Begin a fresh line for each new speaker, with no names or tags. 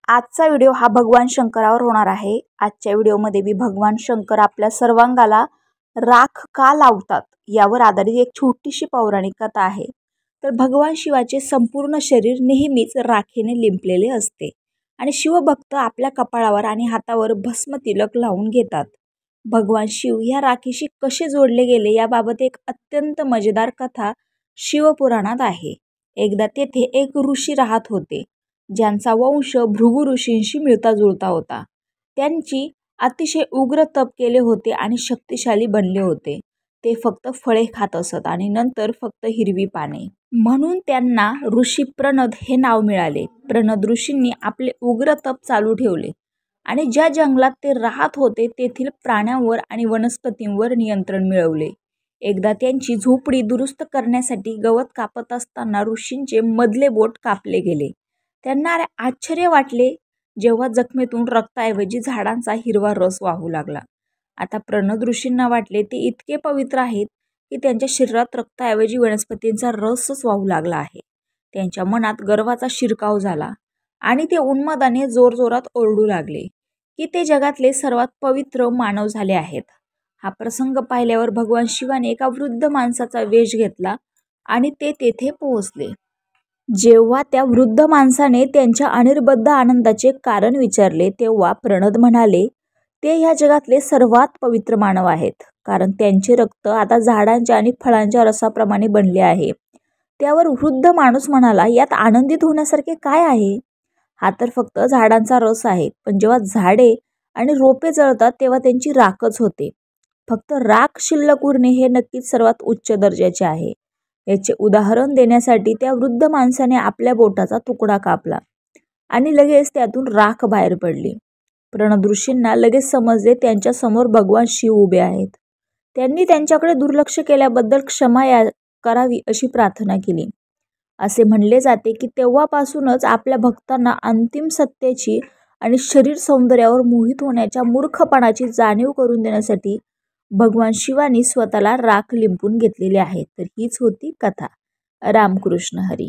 आजचा व्हिडिओ हा भगवान शंकरावर होणार आहे। आजच्या व्हिडिओमध्ये मी भगवान शंकर आपल्या सर्वांगाला राख का लावतात यावर आधारित एक छोटीशी पौराणिक कथा आहे। तर भगवान शिवाचे संपूर्ण शरीर नेहमीच राखेने लिंपलेले असते आणि शिवभक्त आपल्या कपाळावर आणि हातावर भस्म तिलक लावून घेतात। भगवान शिव या राखीशी कसे जोडले गेले याबाबत एक अत्यंत मजेदार कथा शिवपुराणात आहे। एकदा तेथे एक ऋषी राहत होते ज्यांचा वंश भृगु ऋषींशी मिळता जुळता होता। त्यांची अतिशय उग्र तप केले होते आणि शक्तिशाली बनले होते। ते फक्त फळे खात असत आणि नंतर फक्त हिरवी पाने, म्हणून त्यांना ऋषी प्रणद हे नाव मिळाले। प्रणद ऋषींनी आपले उग्र तप चालू ठेवले आणि ज्या जंगलात ते राहत होते तेथील प्राण्यांवर आणि वनस्पतींवर नियंत्रण मिळवले। एकदा त्यांची झोपडी दुरुस्त करण्यासाठी गवत कापत असताना ऋषींचे मधले बोट कापले गेले। त्यांना आश्चर्य वाटले जेव्हा जखमेतून रक्ताऐवजी झाडांचा हिरवा रस वाहू लागला। आता प्रणद ऋषींना वाटले ते इतके पवित्र आहेत की त्यांच्या शरीरात रक्ताऐवजी वनस्पतींचा रसच वाहू लागला आहे। त्यांच्या मनात गर्वाचा शिरकाव झाला आणि ते उन्मादाने जोरजोरात ओरडू लागले की ते जगातले सर्वात पवित्र मानव झाले आहेत। हा प्रसंग पाहिल्यावर भगवान शिवाने एका वृद्ध माणसाचा वेश घेतला आणि ते तेथे पोहोचले। जेव्हा त्या वृद्ध माणसाने त्यांच्या अनिर्बद्ध आनंदाचे कारण विचारले तेव्हा प्रणद म्हणाले, ते ह्या जगातले सर्वात पवित्र मानव आहेत, कारण त्यांचे रक्त आता झाडांच्या आणि फळांच्या रसाप्रमाणे बनले आहे। त्यावर वृद्ध माणूस म्हणाला, यात आनंदित होण्यासारखे काय आहे? हा तर फक्त झाडांचा रस आहे, पण जेव्हा झाडे आणि रोपे जळतात तेव्हा त्यांची राखच होते। फक्त राख शिल्लक उरणे हे नक्कीच सर्वात उच्च दर्जाचे आहे। याचे उदाहरण देण्यासाठी त्या वृद्ध माणसाने आपल्या बोटाचा तुकडा कापला आणि लगेच त्यातून राख बाहेर पडली। प्रणद ऋषींना लगेच समजले त्यांच्या समोर भगवान शिव उभे आहेत। त्यांनी त्यांच्याकडे दुर्लक्ष केल्याबद्दल क्षमा करावी अशी प्रार्थना केली। असे म्हणले जाते की तेव्हापासूनच आपल्या भक्तांना अंतिम सत्याची आणि शरीर सौंदर्यावर मोहित होण्याच्या मूर्खपणाची जाणीव करून देण्यासाठी भगवान शिवानी स्वतःला राख लिंपून घेतलेली आहे। तर हीच होती कथा। रामकृष्ण हरी।